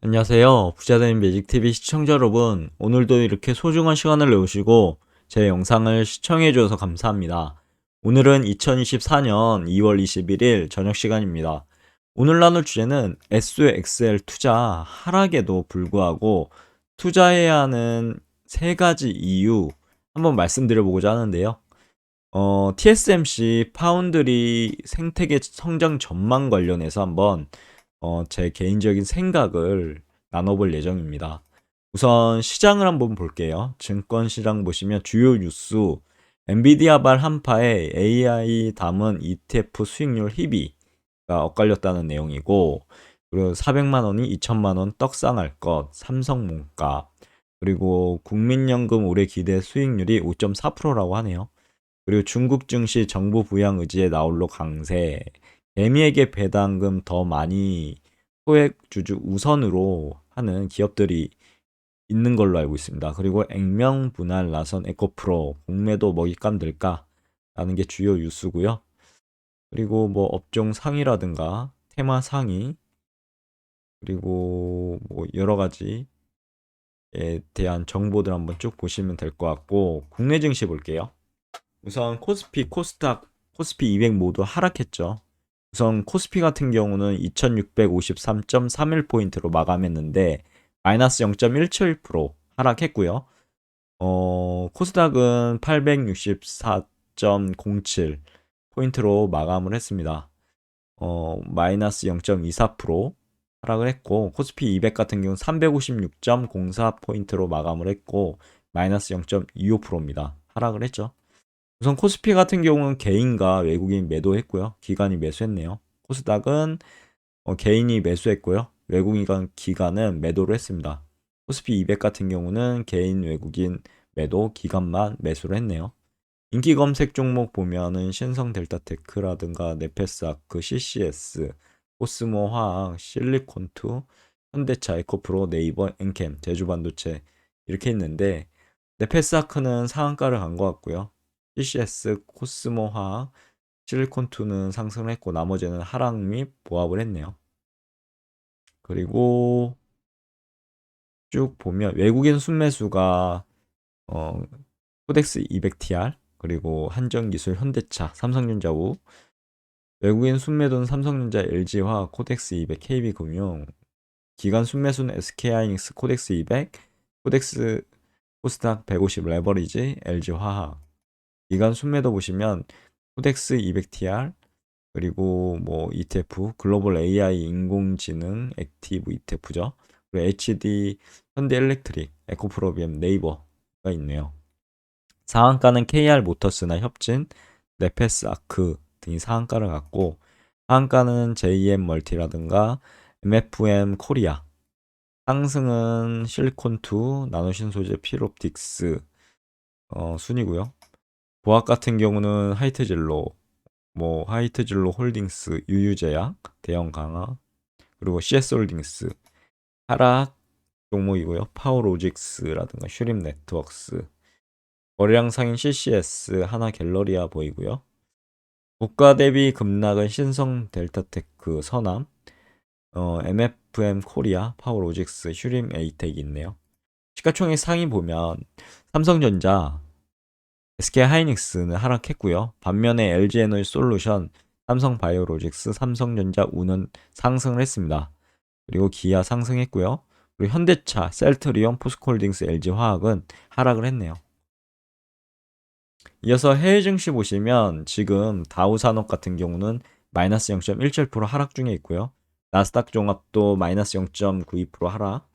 안녕하세요. 부자된 매직TV 시청자 여러분. 오늘도 이렇게 소중한 시간을 내오시고 제 영상을 시청해 주셔서 감사합니다. 오늘은 2024년 2월 21일 저녁 시간입니다. 오늘 나눌 주제는 SOXL 투자 하락에도 불구하고 투자해야 하는 세 가지 이유 한번 말씀드려보고자 하는데요. TSMC 파운드리 생태계 성장 전망 관련해서 한번 제 개인적인 생각을 나눠볼 예정입니다. 우선 시장을 한번 볼게요. 증권 시장 보시면 주요 뉴스, 엔비디아발 한파에 AI 담은 ETF 수익률 희비가 엇갈렸다는 내용이고, 그리고 400만 원이 2천만 원 떡상할 것, 삼성문가, 그리고 국민연금 올해 기대 수익률이 5.4%라고 하네요. 그리고 중국 증시 정부 부양 의지에 나홀로 강세, 개미에게 배당금 더 많이 소액 주주 우선으로 하는 기업들이 있는 걸로 알고 있습니다. 그리고 액면 분할 나선 에코프로 공매도 먹잇감 들까? 라는 게 주요 뉴스고요. 그리고 뭐 업종 상위라든가 테마 상위, 그리고 뭐 여러 가지에 대한 정보들 한번 쭉 보시면 될 것 같고, 국내 증시 볼게요. 우선 코스피, 코스닥, 코스피 200 모두 하락했죠. 우선 코스피 같은 경우는 2653.31포인트로 마감했는데 마이너스 0.17% 하락했고요. 코스닥은 864.07포인트로 마감을 했습니다. 마이너스 0.24% 하락을 했고, 코스피 200 같은 경우는 356.04포인트로 마감을 했고 마이너스 0.25%입니다. 하락을 했죠. 우선 코스피 같은 경우는 개인과 외국인 매도했고요. 기관이 매수했네요. 코스닥은 개인이 매수했고요. 외국인 기관은 매도를 했습니다. 코스피 200 같은 경우는 개인, 외국인 매도, 기관만 매수를 했네요. 인기 검색 종목 보면은 신성 델타테크라든가 네페스아크, CCS, 코스모 화학, 실리콘투, 현대차, 에코프로, 네이버, 엔캠, 제주반도체 이렇게 있는데 네페스아크는 상한가를 간 것 같고요. CCS, 코스모 화학, 실리콘투는 상승을 했고 나머지는 하락 및 보합을 했네요. 그리고 쭉 보면 외국인 순매수가 어, 코덱스 200TR 그리고 한전기술, 현대차, 삼성전자 우 외국인 순매도는 삼성전자, LG화학, 코덱스 200, KB금융 기관 순매수는 SK하이닉스, 코덱스 200, 코덱스 코스닥 150 레버리지, LG화학 기관 순매도 보시면 코덱스 200TR 그리고 뭐 ETF 글로벌 AI 인공지능 액티브 ETF죠. 그리고 HD 현대엘렉트릭, 에코프로비엠, 네이버가 있네요. 상한가는 KR 모터스나 협진, 네페스 아크 등이 상한가를 갖고 하한가는 JM 멀티라든가 MFM 코리아 상승은 실리콘2, 나노신소재, 필옵틱스 순이고요. 보합 같은 경우는 하이트진로, 뭐 하이트진로 홀딩스, 유유제약, 대형 강화, 그리고 CS홀딩스 하락 종목이고요. 파워로직스라든가 슈림 네트웍스, 거래량 상인 CCS, 하나 갤러리아 보이고요. 국가 대비 급락은 신성 델타테크, 서남, MFM 코리아, 파워로직스, 슈림 에이텍이 있네요. 시가총액 상위 보면 삼성전자, SK하이닉스는 하락했고요. 반면에 LG에너지솔루션, 삼성바이오로직스, 삼성전자, 우는 상승을 했습니다. 그리고 기아 상승했고요. 그리고 현대차, 셀트리온, 포스코홀딩스, LG화학은 하락을 했네요. 이어서 해외 증시 보시면 지금 다우산업 같은 경우는 마이너스 0.17% 하락 중에 있고요. 나스닥 종합도 마이너스 0.92% 하락,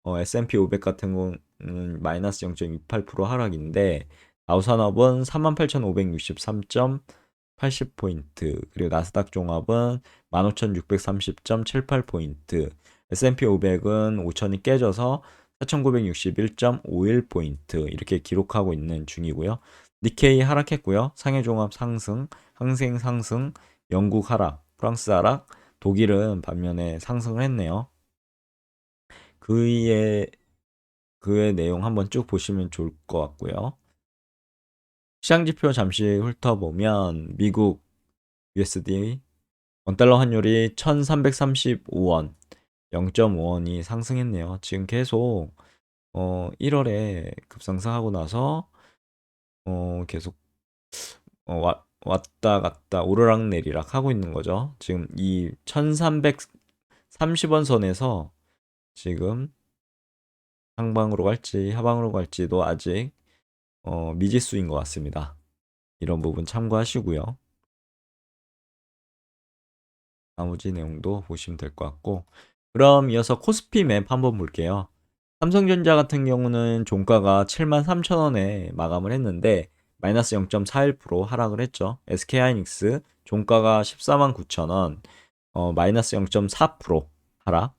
S&P 500 같은 경우는 마이너스 0.28% 하락인데 다우산업은 38,563.80포인트, 그리고 나스닥 종합은 15,630.78포인트, S&P 500은 5천이 깨져서 4,961.51포인트 이렇게 기록하고 있는 중이고요. 니케이 하락했고요. 상해종합 상승, 항생 상승, 영국 하락, 프랑스 하락, 독일은 반면에 상승을 했네요. 그의 그의 내용 한번 쭉 보시면 좋을 것 같고요. 시장지표 잠시 훑어보면 미국 USD 원달러 환율이 1335원, 0.5원이 상승했네요. 지금 계속 1월에 급상승하고 나서 계속 왔다 갔다 오르락내리락 하고 있는 거죠. 지금 이 1330원 선에서 지금 상방으로 갈지 하방으로 갈지도 아직 미지수인 것 같습니다. 이런 부분 참고하시고요. 나머지 내용도 보시면 될 것 같고, 그럼 이어서 코스피 맵 한번 볼게요. 삼성전자 같은 경우는 종가가 73,000원에 마감을 했는데 마이너스 0.41% 하락을 했죠. SK하이닉스 종가가 149,000원, 마이너스 0.4% 하락.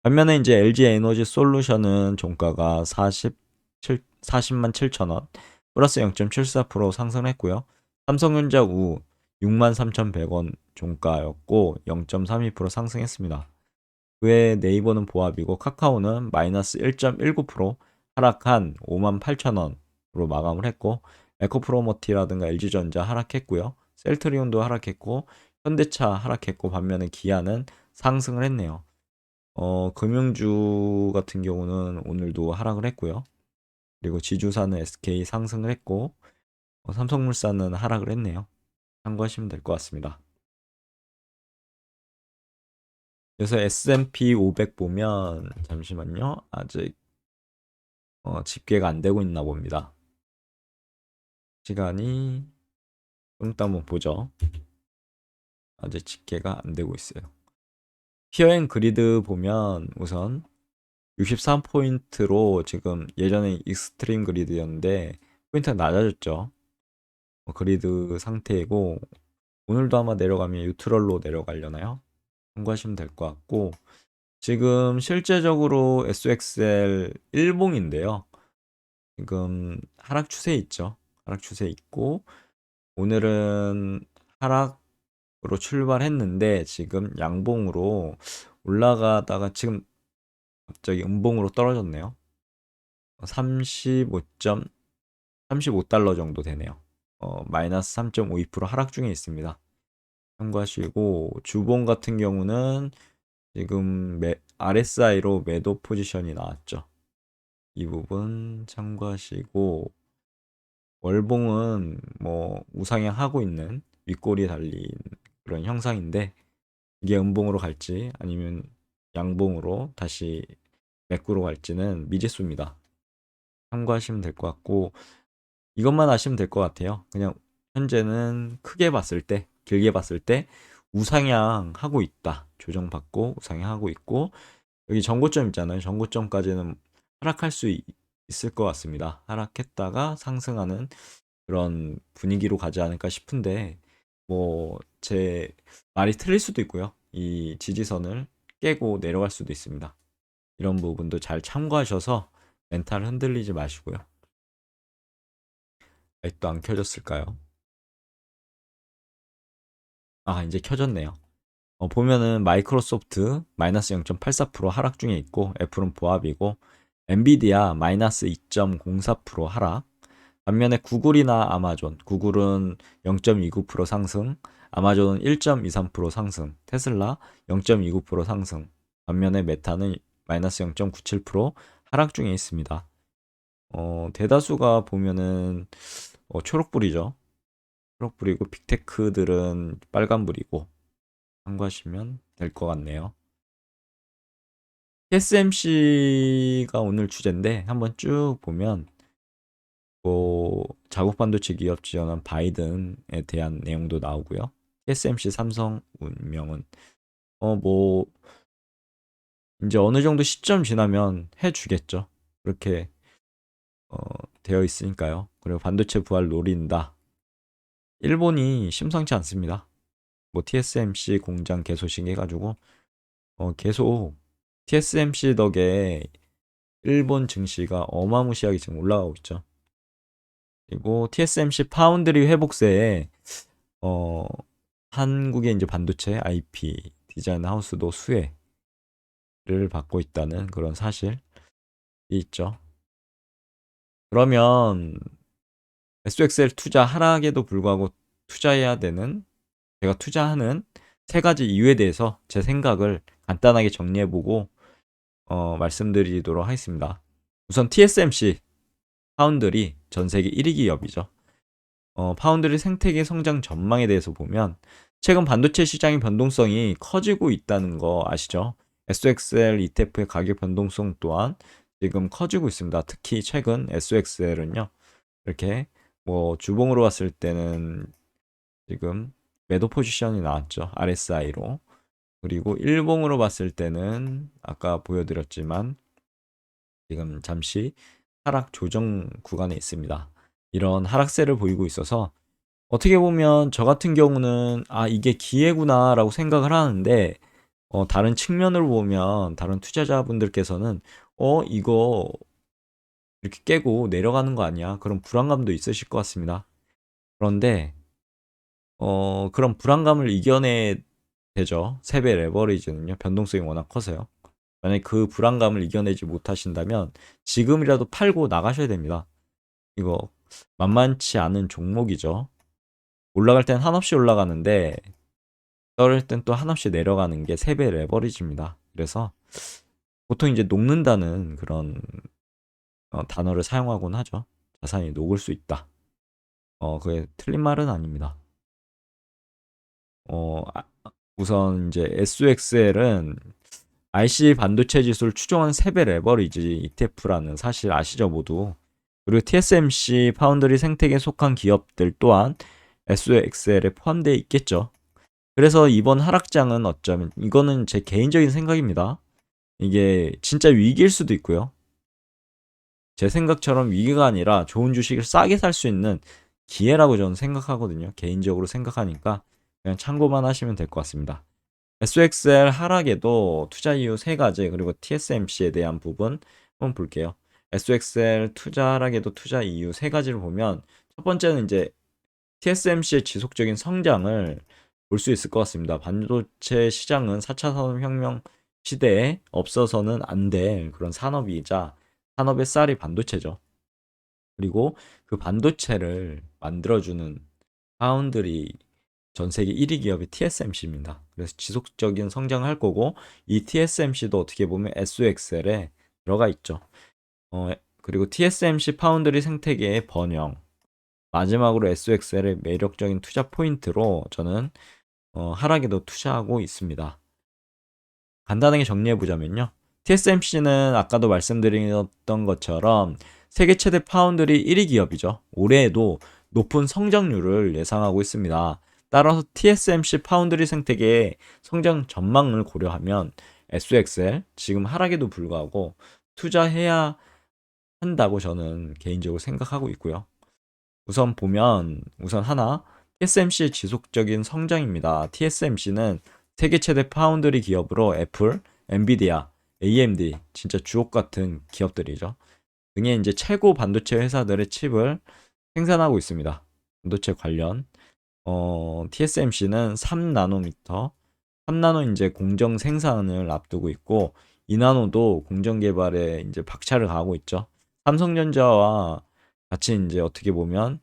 반면에 이제 LG에너지 솔루션은 종가가 40만 7천원, 플러스 0.74% 상승했고요. 삼성전자 63,100원 종가였고 0.32% 상승했습니다. 그외 네이버는 보합이고 카카오는 마이너스 1.19% 하락한 58,000원으로 마감을 했고, 에코프로머티라든가 LG전자 하락했고요. 셀트리온도 하락했고 현대차 하락했고, 반면에 기아는 상승을 했네요. 금융주 같은 경우는 오늘도 하락을 했고요. 그리고 지주사는 SK 상승을 했고, 삼성물산은 하락을 했네요. 참고하시면 될 것 같습니다. 그래서 S&P 500 보면 잠시만요. 아직 집계가 안 되고 있나 봅니다. 시간이 좀 이따 한번 보죠. 아직 집계가 안 되고 있어요. 피어앤 그리드 보면 우선 63포인트로 지금 예전에 익스트림 그리드였는데 포인트가 낮아졌죠. 그리드 상태이고 오늘도 아마 내려가면 유트럴로 내려가려나요? 참고하시면 될 것 같고, 지금 실제적으로 SXL 일봉인데요. 지금 하락 추세 있죠. 하락 추세 있고 오늘은 하락으로 출발했는데 지금 양봉으로 올라가다가 지금 갑자기 음봉으로 떨어졌네요. 35.35달러 정도 되네요. 마이너스 3.52% 하락 중에 있습니다. 참고하시고, 주봉 같은 경우는 지금 RSI로 매도 포지션이 나왔죠. 이 부분 참고하시고, 월봉은 뭐 우상향 하고 있는 윗골이 달린 그런 형상인데, 이게 음봉으로 갈지 아니면 양봉으로 다시 매꾸로 갈지는 미지수입니다. 참고하시면 될 것 같고, 이것만 아시면 될 것 같아요. 그냥 현재는 크게 봤을 때, 길게 봤을 때 우상향 하고 있다. 조정받고 우상향 하고 있고, 여기 전고점 있잖아요. 전고점까지는 하락할 수 있을 것 같습니다. 하락했다가 상승하는 그런 분위기로 가지 않을까 싶은데, 뭐 제 말이 틀릴 수도 있고요. 이 지지선을 깨고 내려갈 수도 있습니다. 이런 부분도 잘 참고하셔서 멘탈 흔들리지 마시고요. 아직도 안 켜졌을까요? 아, 이제 켜졌네요. 보면은 마이크로소프트 마이너스 0.84% 하락 중에 있고, 애플은 보합이고, 엔비디아 마이너스 2.04% 하락. 반면에 구글이나 아마존, 구글은 0.29% 상승, 아마존은 1.23% 상승, 테슬라 0.29% 상승. 반면에 메타는 마이너스 0.97% 하락 중에 있습니다. 대다수가 보면은 초록불이죠. 초록불이고 빅테크들은 빨간불이고 참고하시면 될 것 같네요. TSMC가 오늘 주제인데 한번 쭉 보면 뭐 자국 반도체 기업 지원한 바이든에 대한 내용도 나오고요. TSMC 삼성 운명은 뭐 이제 어느 정도 시점 지나면 해주겠죠. 그렇게 어, 되어 있으니까요. 그리고 반도체 부활 노린다. 일본이 심상치 않습니다. 뭐 TSMC 공장 개소식 해가지고 계속 TSMC 덕에 일본 증시가 어마무시하게 지금 올라가고 있죠. 그리고 TSMC 파운드리 회복세에 어, 한국의 이제 반도체 IP 디자인 하우스도 수혜를 받고 있다는 그런 사실이 있죠. 그러면 SXL 투자 하락에도 불구하고 투자해야 되는, 제가 투자하는 세 가지 이유에 대해서 제 생각을 간단하게 정리해보고 말씀드리도록 하겠습니다. 우선 TSMC 파운드리 전 세계 1위 기업이죠. 파운드리 생태계 성장 전망에 대해서 보면 최근 반도체 시장의 변동성이 커지고 있다는 거 아시죠? SOXL ETF의 가격 변동성 또한 지금 커지고 있습니다. 특히 최근 SOXL은요. 이렇게 뭐 주봉으로 봤을 때는 지금 매도 포지션이 나왔죠. RSI로. 그리고 일봉으로 봤을 때는 아까 보여드렸지만 지금 잠시 하락 조정 구간에 있습니다. 이런 하락세를 보이고 있어서 어떻게 보면 저 같은 경우는 이게 기회구나라고 생각을 하는데 다른 측면으로 보면 다른 투자자분들께서는 이거 이렇게 깨고 내려가는 거 아니야? 그런 불안감도 있으실 것 같습니다. 그런데 그런 불안감을 이겨내 되죠. 세배 레버리지는요. 변동성이 워낙 커서요. 만약에 그 불안감을 이겨내지 못하신다면 지금이라도 팔고 나가셔야 됩니다. 이거 만만치 않은 종목이죠. 올라갈 땐 한없이 올라가는데 떨어질 땐 또 한없이 내려가는 게 세배 레버리지입니다. 그래서 보통 이제 녹는다는 그런 단어를 사용하곤 하죠. 자산이 녹을 수 있다. 그게 틀린 말은 아닙니다. 우선 이제 SOXL은 IC 반도체 지수를 추종한 세배 레버리지 ETF라는 사실 아시죠 모두. 그리고 TSMC 파운드리 생태계에 속한 기업들 또한 SOXL에 포함되어 있겠죠. 그래서 이번 하락장은 어쩌면 이거는 제 개인적인 생각입니다. 이게 진짜 위기일 수도 있고요. 제 생각처럼 위기가 아니라 좋은 주식을 싸게 살 수 있는 기회라고 저는 생각하거든요. 개인적으로 생각하니까 그냥 참고만 하시면 될 것 같습니다. SOXL 하락에도 투자 이유 3가지 그리고 TSMC에 대한 부분 한번 볼게요. SOXL 투자 하락에도 투자 이유 3가지를 보면 첫 번째는 이제 TSMC의 지속적인 성장을 볼 수 있을 것 같습니다. 반도체 시장은 4차 산업혁명 시대에 없어서는 안 될 그런 산업이자 산업의 쌀이 반도체죠. 그리고 그 반도체를 만들어주는 파운드리 전 세계 1위 기업이 TSMC입니다. 그래서 지속적인 성장을 할 거고 이 TSMC도 어떻게 보면 SOXL에 들어가 있죠. 그리고 TSMC 파운드리 생태계의 번영 마지막으로 SOXL의 매력적인 투자 포인트로 저는 하락에도 투자하고 있습니다. 간단하게 정리해 보자면요. TSMC는 아까도 말씀드렸던 것처럼 세계 최대 파운드리 1위 기업이죠. 올해에도 높은 성장률을 예상하고 있습니다. 따라서 TSMC 파운드리 생태계의 성장 전망을 고려하면 SOXL 지금 하락에도 불구하고 투자해야 한다고 저는 개인적으로 생각하고 있고요. 우선 하나 TSMC의 지속적인 성장입니다. TSMC는 세계 최대 파운드리 기업으로 애플, 엔비디아, AMD 진짜 주옥 같은 기업들이죠. 등의 이제 최고 반도체 회사들의 칩을 생산하고 있습니다. 반도체 관련 TSMC는 3나노미터, 3나노 이제 공정 생산을 앞두고 있고 2나노도 공정 개발에 이제 박차를 가하고 있죠. 삼성전자와 같이 이제 어떻게 보면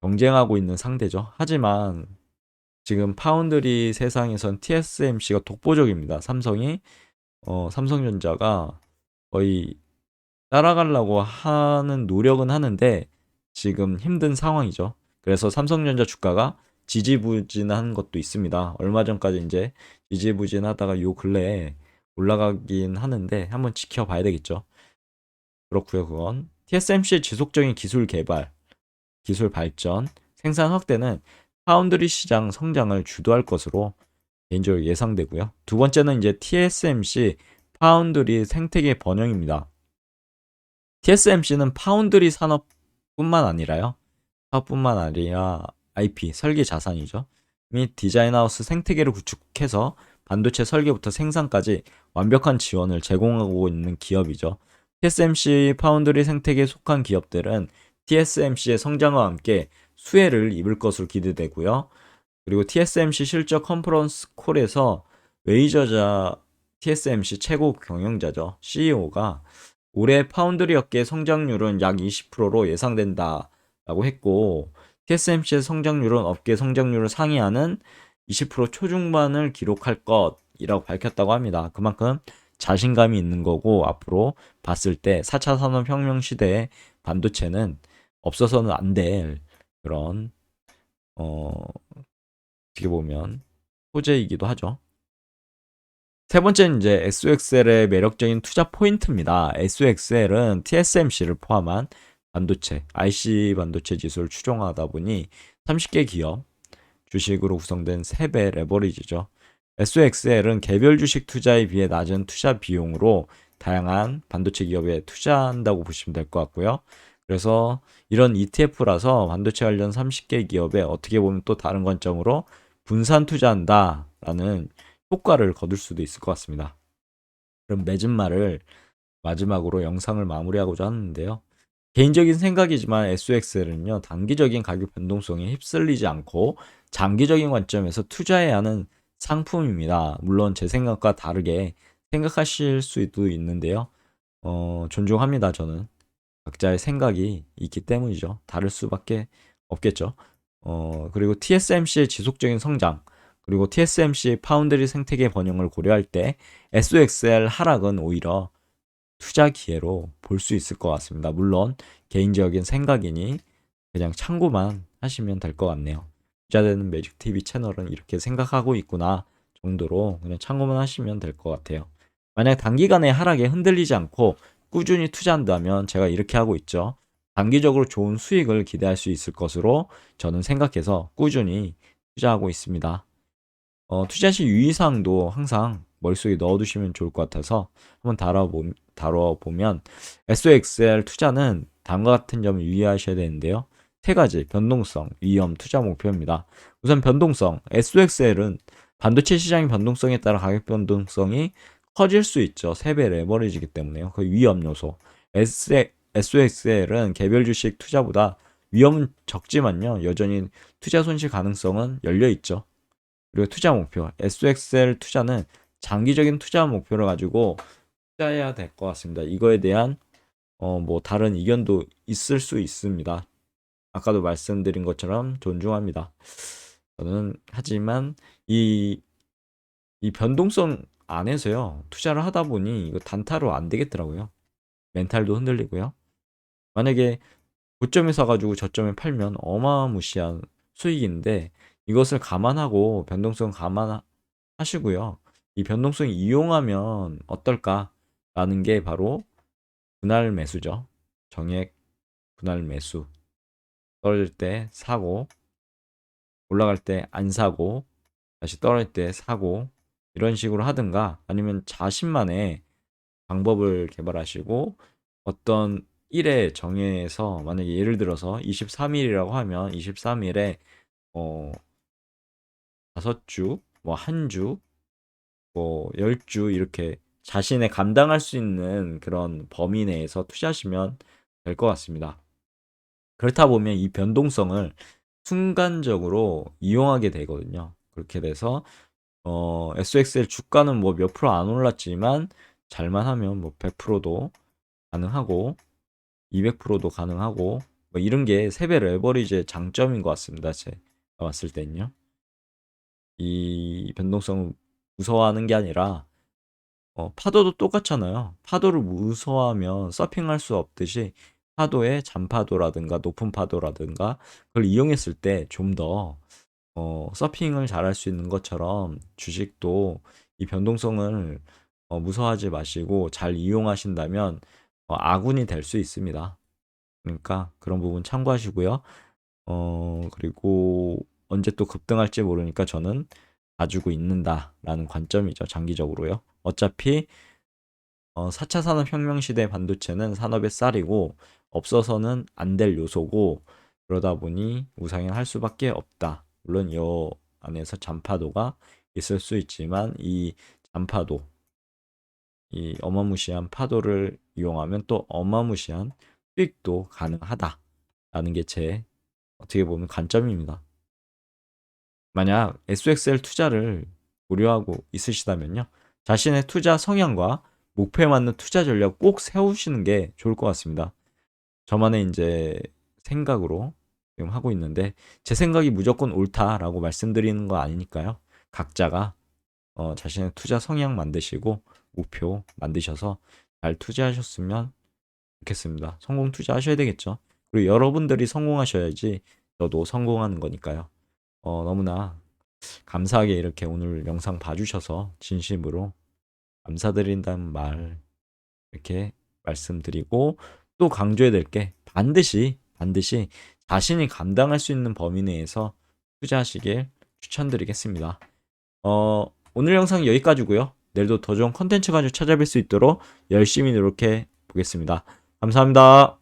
경쟁하고 있는 상대죠. 하지만 지금 파운드리 세상에선 TSMC가 독보적입니다. 삼성전자가 거의 따라가려고 하는 노력은 하는데 지금 힘든 상황이죠. 그래서 삼성전자 주가가 지지부진한 것도 있습니다. 얼마 전까지 이제 지지부진하다가 요 근래에 올라가긴 하는데 한번 지켜봐야 되겠죠. 그렇고요, 그건. TSMC의 지속적인 기술 개발, 기술 발전, 생산 확대는 파운드리 시장 성장을 주도할 것으로 개인적으로 예상되고요. 두 번째는 이제 TSMC 파운드리 생태계 번영입니다. TSMC는 파운드리 산업뿐만 아니라요. 사업뿐만 아니라 IP, 설계 자산이죠. 및 디자인하우스 생태계를 구축해서 반도체 설계부터 생산까지 완벽한 지원을 제공하고 있는 기업이죠. TSMC 파운드리 생태계에 속한 기업들은 TSMC의 성장과 함께 수혜를 입을 것으로 기대되고요. 그리고 TSMC 실적 컨퍼런스 콜에서 웨이저자 TSMC 최고 경영자죠. CEO가 올해 파운드리 업계 성장률은 약 20%로 예상된다라고 했고 TSMC의 성장률은 업계 성장률을 상회하는 20% 초중반을 기록할 투자이라고 밝혔다고 합니다. 그만큼 자신감이 있는 거고 앞으로 봤을 때 4차 산업혁명 시대에 반도체는 없어서는 안 될 그런 어떻게 보면 소재이기도 하죠. 세 번째는 이제 SOXL의 매력적인 투자 포인트입니다. SOXL은 TSMC를 포함한 반도체, IC 반도체 지수를 추종하다 보니 30개 기업 주식으로 구성된 3배 레버리지죠. SOXL은 개별 주식 투자에 비해 낮은 투자 비용으로 다양한 반도체 기업에 투자한다고 보시면 될 것 같고요. 그래서 이런 ETF라서 반도체 관련 30개 기업에 어떻게 보면 또 다른 관점으로 분산 투자한다라는 효과를 거둘 수도 있을 것 같습니다. 그럼 맺은 말을 마지막으로 영상을 마무리하고자 하는데요. 개인적인 생각이지만 SOXL은요, 단기적인 가격 변동성에 휩쓸리지 않고 장기적인 관점에서 투자해야 하는 상품입니다. 물론 제 생각과 다르게 생각하실 수도 있는데요. 존중합니다, 저는. 각자의 생각이 있기 때문이죠. 다를 수밖에 없겠죠. 그리고 TSMC의 지속적인 성장, 그리고 TSMC 파운드리 생태계 번영을 고려할 때 SOXL 하락은 오히려 투자 기회로 볼 수 있을 것 같습니다. 물론 개인적인 생각이니 그냥 참고만 하시면 될 것 같네요. 투자되는 매직TV 채널은 이렇게 생각하고 있구나 정도로 그냥 참고만 하시면 될 것 같아요. 만약 단기간에 하락에 흔들리지 않고 꾸준히 투자한다면 제가 이렇게 하고 있죠. 단기적으로 좋은 수익을 기대할 수 있을 것으로 저는 생각해서 꾸준히 투자하고 있습니다. 투자 시 유의사항도 항상 머릿속에 넣어두시면 좋을 것 같아서 한번 다뤄보면 SOXL 투자는 다음과 같은 점을 유의하셔야 되는데요. 세 가지 변동성, 위험, 투자 목표입니다. 우선 변동성, SOXL은 반도체 시장의 변동성에 따라 가격 변동성이 커질 수 있죠. 3배 레버리지기 때문에요. 그 위험 요소. SOXL은 개별 주식 투자보다 위험은 적지만요. 여전히 투자 손실 가능성은 열려 있죠. 그리고 투자 목표. SOXL 투자는 장기적인 투자 목표를 가지고 투자해야 될 것 같습니다. 이거에 대한 뭐 다른 의견도 있을 수 있습니다. 아까도 말씀드린 것처럼 존중합니다. 저는 하지만 이, 이 변동성 안에서요. 투자를 하다 보니 이거 단타로 안 되겠더라고요. 멘탈도 흔들리고요. 만약에 고점에 사가지고 저점에 팔면 어마무시한 수익인데 이것을 감안하고 변동성 감안하시고요. 이 변동성 이용하면 어떨까라는 게 바로 분할 매수죠. 정액 분할 매수. 떨어질 때 사고, 올라갈 때 안 사고, 다시 떨어질 때 사고, 이런 식으로 하든가 아니면 자신만의 방법을 개발하시고 어떤 일에 정해서 만약에 예를 들어서 23일이라고 하면 23일에 5주, 뭐 한 주, 뭐 10주 이렇게 자신의 감당할 수 있는 그런 범위 내에서 투자하시면 될 것 같습니다. 그렇다 보면 이 변동성을 순간적으로 이용하게 되거든요. 그렇게 돼서 SOXL 주가는 뭐 몇 프로 안 올랐지만 잘만 하면 뭐 100%도 가능하고 200%도 가능하고 뭐 이런 게 3배 레버리지의 장점인 것 같습니다. 제가 봤을 때는요. 이 변동성을 무서워하는 게 아니라 파도도 똑같잖아요. 파도를 무서워하면 서핑할 수 없듯이 파도의 잔파도라든가 높은 파도라든가 그걸 이용했을 때 좀 더 서핑을 잘할 수 있는 것처럼 주식도 이 변동성을 무서워하지 마시고 잘 이용하신다면 아군이 될 수 있습니다. 그러니까 그런 부분 참고하시고요. 그리고 언제 또 급등할지 모르니까 저는 가지고 있는다라는 관점이죠. 장기적으로요. 어차피 4차 산업혁명 시대 반도체는 산업의 쌀이고 없어서는 안 될 요소고 그러다 보니 우상향할 수밖에 없다. 물론 이 안에서 잔파도가 있을 수 있지만 이 잔파도, 이 어마무시한 파도를 이용하면 또 어마무시한 수익도 가능하다라는 게 제 어떻게 보면 관점입니다. 만약 SOXL 투자를 고려하고 있으시다면요. 자신의 투자 성향과 목표에 맞는 투자 전략 꼭 세우시는 게 좋을 것 같습니다. 저만의 이제 생각으로 지금 하고 있는데 제 생각이 무조건 옳다라고 말씀드리는 거 아니니까요. 각자가 자신의 투자 성향 만드시고 목표 만드셔서 잘 투자하셨으면 좋겠습니다. 성공 투자하셔야 되겠죠. 그리고 여러분들이 성공하셔야지 저도 성공하는 거니까요. 너무나 감사하게 이렇게 오늘 영상 봐주셔서 진심으로 감사드린다는 말 이렇게 말씀드리고, 또 강조해야 될 게 반드시 자신이 감당할 수 있는 범위 내에서 투자하시길 추천드리겠습니다. 오늘 영상 여기까지고요. 내일도 더 좋은 컨텐츠 가지고 찾아뵐 수 있도록 열심히 노력해 보겠습니다. 감사합니다.